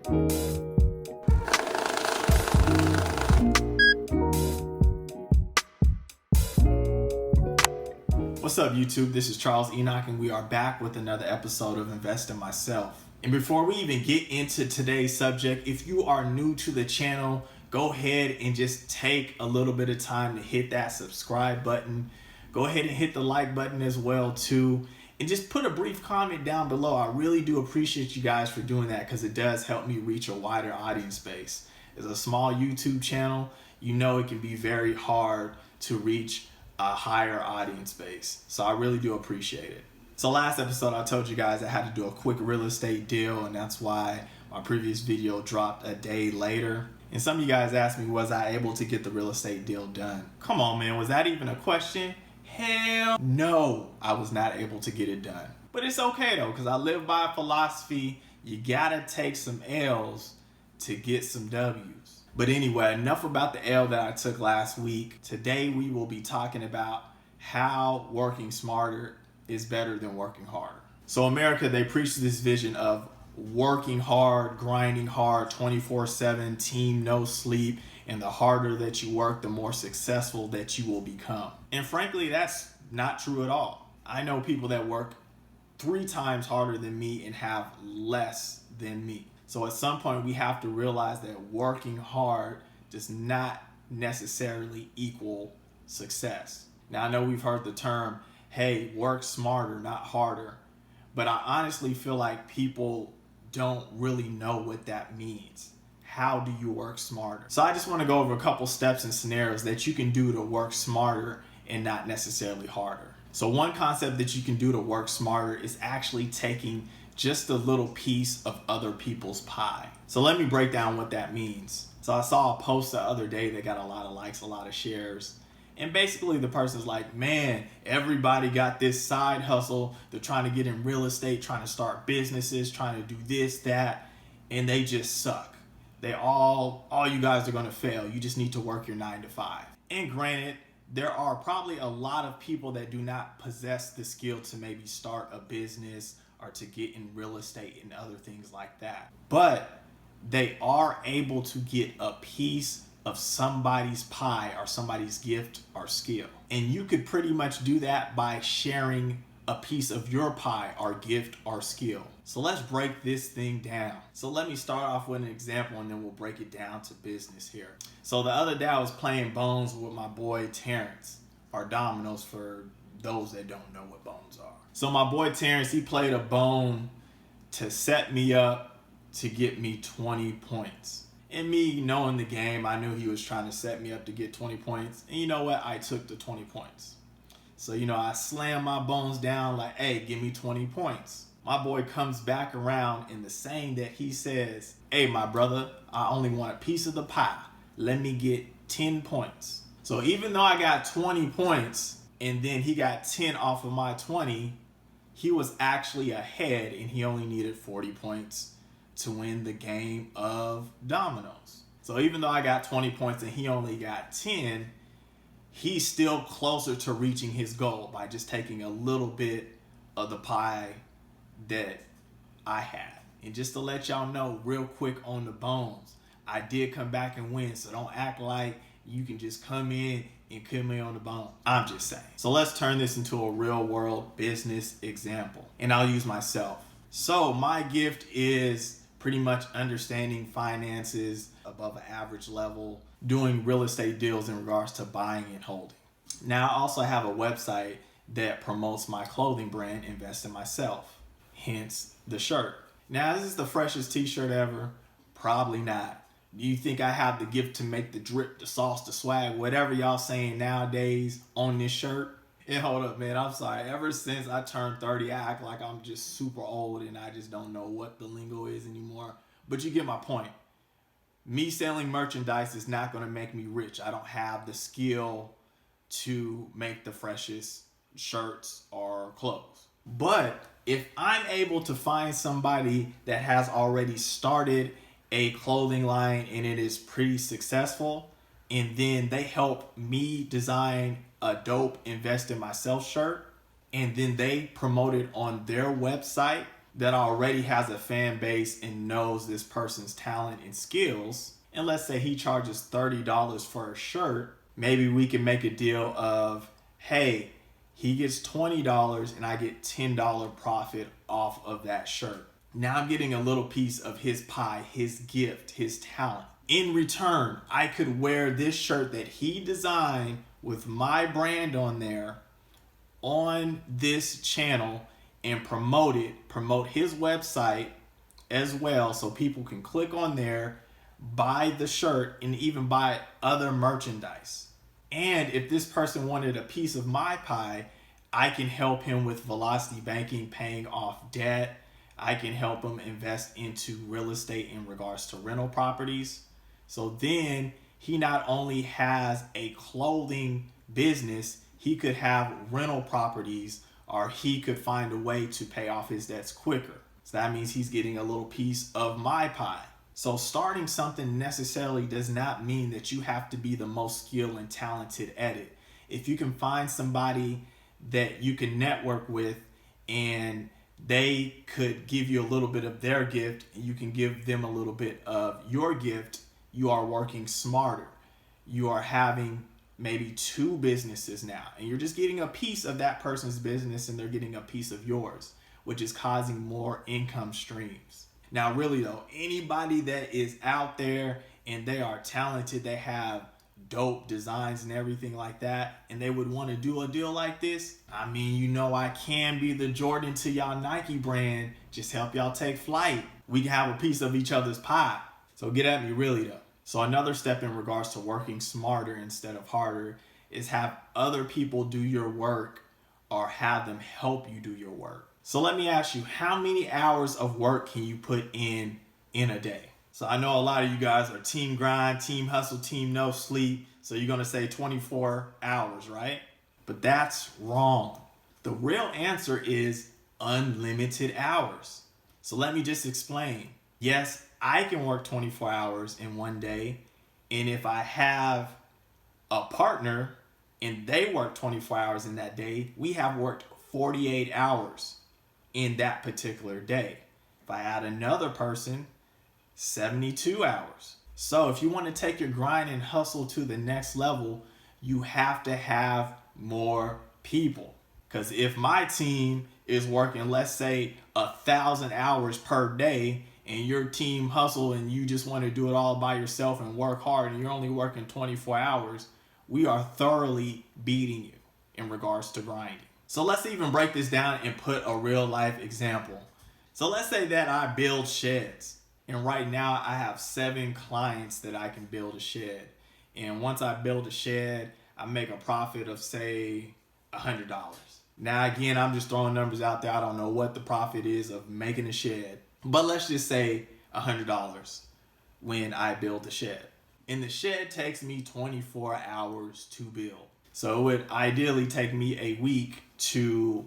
What's up, YouTube? This is Charles Enoch, and we are back with another episode of Invest in Myself. And before we even get into today's subject, if you are new to the channel, go ahead and just take a little bit of time to hit that subscribe button. Go ahead and hit the like button as well too. And just put a brief comment down below. I really do appreciate you guys for doing that because it does help me reach a wider audience base. As a small YouTube channel, you know it can be very hard to reach a higher audience base. So I really do appreciate it. So last episode I told you guys I had to do a quick real estate deal, and that's why my previous video dropped a day later. And some of you guys asked me, was I able to get the real estate deal done? Come on, man, was that even a question? Hell no, I was not able to get it done. But it's okay though, because I live by a philosophy, you gotta take some L's to get some W's. But anyway, enough about the L that I took last week. Today we will be talking about how working smarter is better than working harder. So America, they preach this vision of working hard, grinding hard, 24/7, team, no sleep. And the harder that you work, the more successful that you will become. And frankly, that's not true at all. I know people that work 3 times harder than me and have less than me. So at some point, we have to realize that working hard does not necessarily equal success. Now, I know we've heard the term, hey, work smarter, not harder. But I honestly feel like people don't really know what that means. How do you work smarter? So I just want to go over a couple steps and scenarios that you can do to work smarter and not necessarily harder. So one concept that you can do to work smarter is actually taking just a little piece of other people's pie. So let me break down what that means. So I saw a post the other day that got a lot of likes, a lot of shares. And basically the person's like, man, everybody got this side hustle. They're trying to get in real estate, trying to start businesses, trying to do this, that, and they just suck. All you guys are going to fail. You just need to work your 9 to 5. And granted, there are probably a lot of people that do not possess the skill to maybe start a business or to get in real estate and other things like that. But they are able to get a piece of somebody's pie or somebody's gift or skill. And you could pretty much do that by sharing a piece of your pie or gift or skill. So let's break this thing down. So let me start off with an example and then we'll break it down to business here. So the other day I was playing bones with my boy Terrence, or dominoes for those that don't know what bones are. So my boy Terrence, he played a bone to set me up to get me 20 points. And me knowing the game, I knew he was trying to set me up to get 20 points. And you know what? I took the 20 points. So, I slammed my bones down like, hey, give me 20 points. My boy comes back around and the saying that he says, hey, my brother, I only want a piece of the pie. Let me get 10 points. So even though I got 20 points and then he got 10 off of my 20, he was actually ahead and he only needed 40 points to win the game of dominoes. So even though I got 20 points and he only got 10, he's still closer to reaching his goal by just taking a little bit of the pie that I had. And just to let y'all know real quick on the bones, I did come back and win. So don't act like you can just come in and kill me on the bone. I'm just saying. So let's turn this into a real world business example. And I'll use myself. So my gift is pretty much understanding finances above an average level, doing real estate deals in regards to buying and holding. Now I also have a website that promotes my clothing brand, Invest in Myself, hence the shirt. Now this is the freshest t-shirt ever? Probably not. Do you think I have the gift to make the drip, the sauce, the swag, whatever y'all saying nowadays on this shirt? And hold up, man, I'm sorry. Ever since I turned 30, I act like I'm just super old and I just don't know what the lingo is anymore. But you get my point. Me selling merchandise is not going to make me rich. I don't have the skill to make the freshest shirts or clothes. But if I'm able to find somebody that has already started a clothing line and it is pretty successful, and then they help me design a dope Invest in Myself shirt, and then they promote it on their website, that already has a fan base and knows this person's talent and skills, and let's say he charges $30 for a shirt, maybe we can make a deal of, hey, he gets $20 and I get $10 profit off of that shirt. Now I'm getting a little piece of his pie, his gift, his talent. In return, I could wear this shirt that he designed with my brand on there on this channel and promote his website as well, so people can click on there, buy the shirt, and even buy other merchandise. And if this person wanted a piece of my pie, I can help him with velocity banking, paying off debt. I can help him invest into real estate in regards to rental properties. So then he not only has a clothing business, he could have rental properties, or he could find a way to pay off his debts quicker. So that means he's getting a little piece of my pie. So starting something necessarily does not mean that you have to be the most skilled and talented at it. If you can find somebody that you can network with and they could give you a little bit of their gift and you can give them a little bit of your gift, you are working smarter. You are having maybe two businesses now, and you're just getting a piece of that person's business and they're getting a piece of yours, which is causing more income streams. Now, really though, anybody that is out there and they are talented, they have dope designs and everything like that, and they would want to do a deal like this, I mean, you know, I can be the Jordan to y'all Nike brand, just help y'all take flight. We can have a piece of each other's pie. So get at me, really though. So another step in regards to working smarter instead of harder is have other people do your work or have them help you do your work. So let me ask you, how many hours of work can you put in a day? So I know a lot of you guys are team grind, team hustle, team no sleep. So you're going to say 24 hours, right? But that's wrong. The real answer is unlimited hours. So let me just explain. Yes, I can work 24 hours in one day. And if I have a partner and they work 24 hours in that day, we have worked 48 hours in that particular day. If I add another person, 72 hours. So if you want to take your grind and hustle to the next level, you have to have more people. Because if my team is working, let's say 1,000 hours per day, and your team hustle and you just want to do it all by yourself and work hard and you're only working 24 hours, we are thoroughly beating you in regards to grinding. So let's even break this down and put a real life example. So let's say that I build sheds, and right now I have 7 clients that I can build a shed. And once I build a shed, I make a profit of say $100. Now again, I'm just throwing numbers out there. I don't know what the profit is of making a shed, but let's just say $100 when I build the shed. And the shed takes me 24 hours to build. So it would ideally take me a week to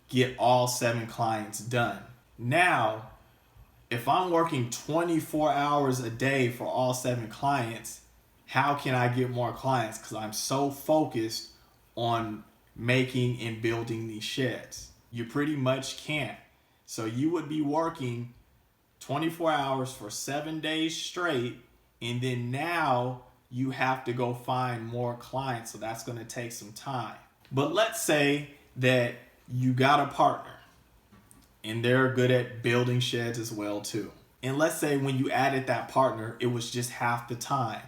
get all 7 clients done. Now, if I'm working 24 hours a day for all 7 clients, how can I get more clients? Because I'm so focused on making and building these sheds. You pretty much can't. So you would be working 24 hours for 7 days straight, and then now you have to go find more clients. So that's going to take some time. But let's say that you got a partner and they're good at building sheds as well too. And let's say when you added that partner, it was just half the time.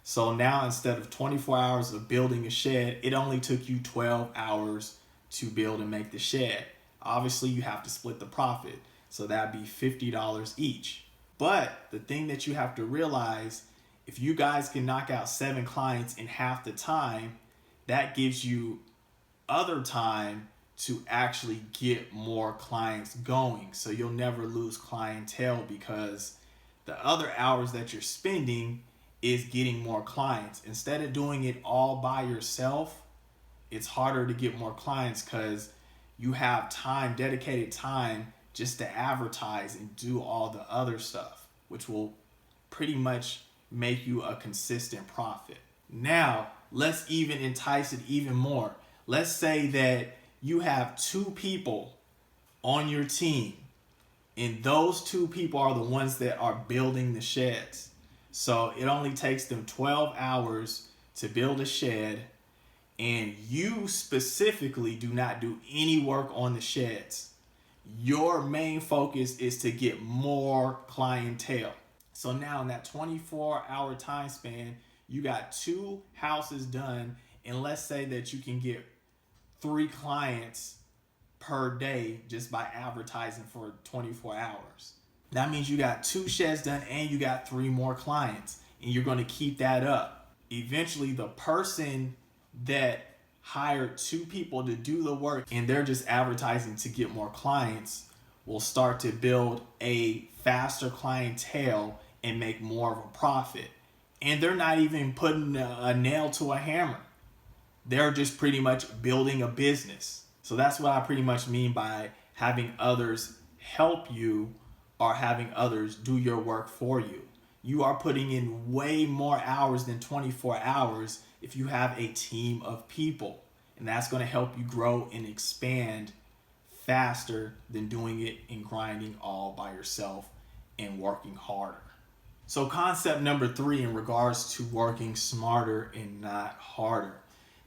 So now instead of 24 hours of building a shed, it only took you 12 hours to build and make the shed. Obviously you have to split the profit. So that'd be $50 each. But the thing that you have to realize, if you guys can knock out 7 clients in half the time, that gives you other time to actually get more clients going. So you'll never lose clientele, because the other hours that you're spending is getting more clients. Instead of doing it all by yourself, it's harder to get more clients because you have time, dedicated time, just to advertise and do all the other stuff, which will pretty much make you a consistent profit. Now, let's even entice it even more. Let's say that you have 2 people on your team And those two people are the ones that are building the sheds. So it only takes them 12 hours to build a shed, and you specifically do not do any work on the sheds. Your main focus is to get more clientele. So now in that 24-hour time span, you got 2 houses done, and let's say that you can get 3 clients per day just by advertising for 24 hours. That means you got 2 sheds done and you got 3 more clients, and you're going to keep that up. Eventually, the person that hired 2 people to do the work and they're just advertising to get more clients will start to build a faster clientele and make more of a profit. And they're not even putting a nail to a hammer. They're just pretty much building a business. So that's what I pretty much mean by having others help you or having others do your work for you. You are putting in way more hours than 24 hours if you have a team of people. And that's going to help you grow and expand faster than doing it and grinding all by yourself and working harder. So concept number 3 in regards to working smarter and not harder.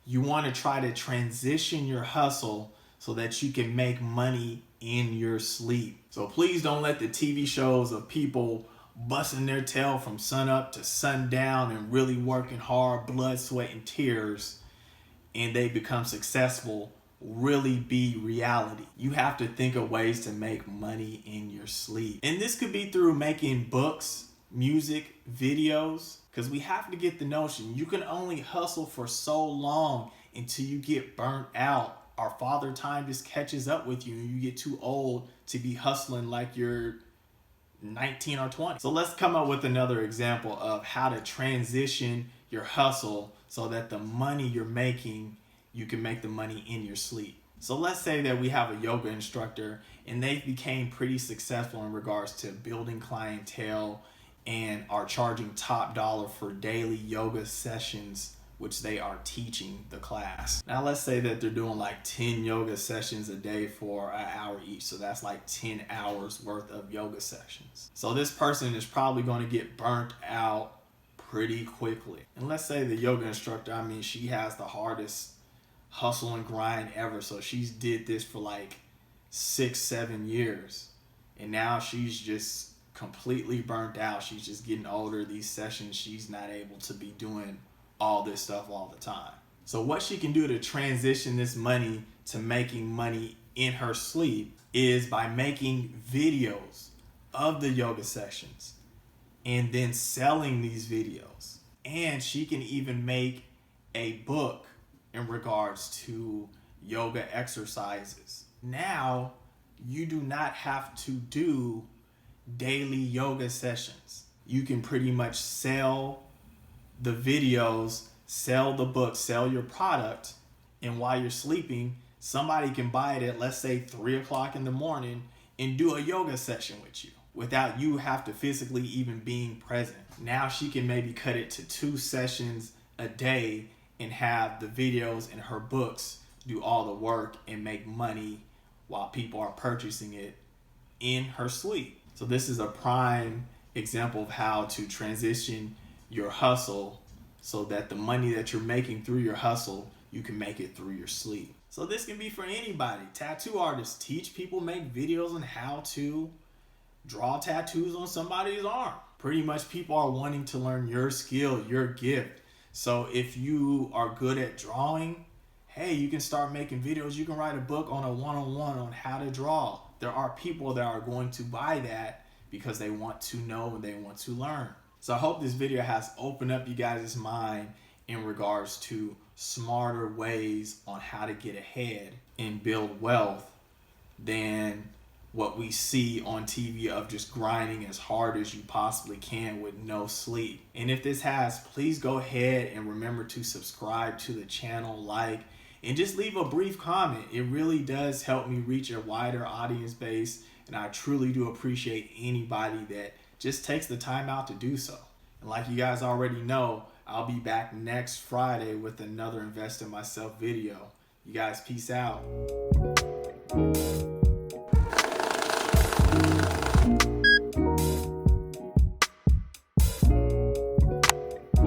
You want to try to transition your hustle so that you can make money in your sleep. So please don't let the TV shows of people busting their tail from sun up to sundown and really working hard, blood, sweat, and tears, and they become successful really be reality. You have to think of ways to make money in your sleep. And this could be through making books, music, videos, because we have to get the notion you can only hustle for so long until you get burnt out. Our father time just catches up with you and you get too old to be hustling like you're 19 or 20. So let's come up with another example of how to transition your hustle so that the money you're making, you can make the money in your sleep. So let's say that we have a yoga instructor and they became pretty successful in regards to building clientele and are charging top dollar for daily yoga sessions, which they are teaching the class. Now let's say that they're doing like 10 yoga sessions a day for an hour each. So that's like 10 hours worth of yoga sessions. So this person is probably going to get burnt out pretty quickly. And let's say the yoga instructor, she has the hardest hustle and grind ever. So she's did this for like 6-7 years. And now she's just completely burnt out. She's just getting older. These sessions, she's not able to be doing all this stuff all the time. So what she can do to transition this money to making money in her sleep is by making videos of the yoga sessions and then selling these videos. And she can even make a book in regards to yoga exercises. Now you do not have to do daily yoga sessions. You can pretty much sell the videos, sell the book, sell your product, and while you're sleeping, somebody can buy it at, let's say, 3 o'clock in the morning and do a yoga session with you without you have to physically even being present. Now she can maybe cut it to 2 sessions a day and have the videos and her books do all the work and make money while people are purchasing it in her sleep. So this is a prime example of how to transition your hustle so that the money that you're making through your hustle, you can make it through your sleep. So this can be for anybody. Tattoo artists teach people, make videos on how to draw tattoos on somebody's arm. Pretty much people are wanting to learn your skill, your gift. So if you are good at drawing, hey, you can start making videos. You can write a book on a one-on-one on how to draw. There are people that are going to buy that because they want to know and they want to learn. So I hope this video has opened up you guys' mind in regards to smarter ways on how to get ahead and build wealth than what we see on TV of just grinding as hard as you possibly can with no sleep. And if this has, please go ahead and remember to subscribe to the channel, like, and just leave a brief comment. It really does help me reach a wider audience base, and I truly do appreciate anybody that just takes the time out to do so. And like you guys already know, I'll be back next Friday with another Invest in Myself video. You guys, peace out.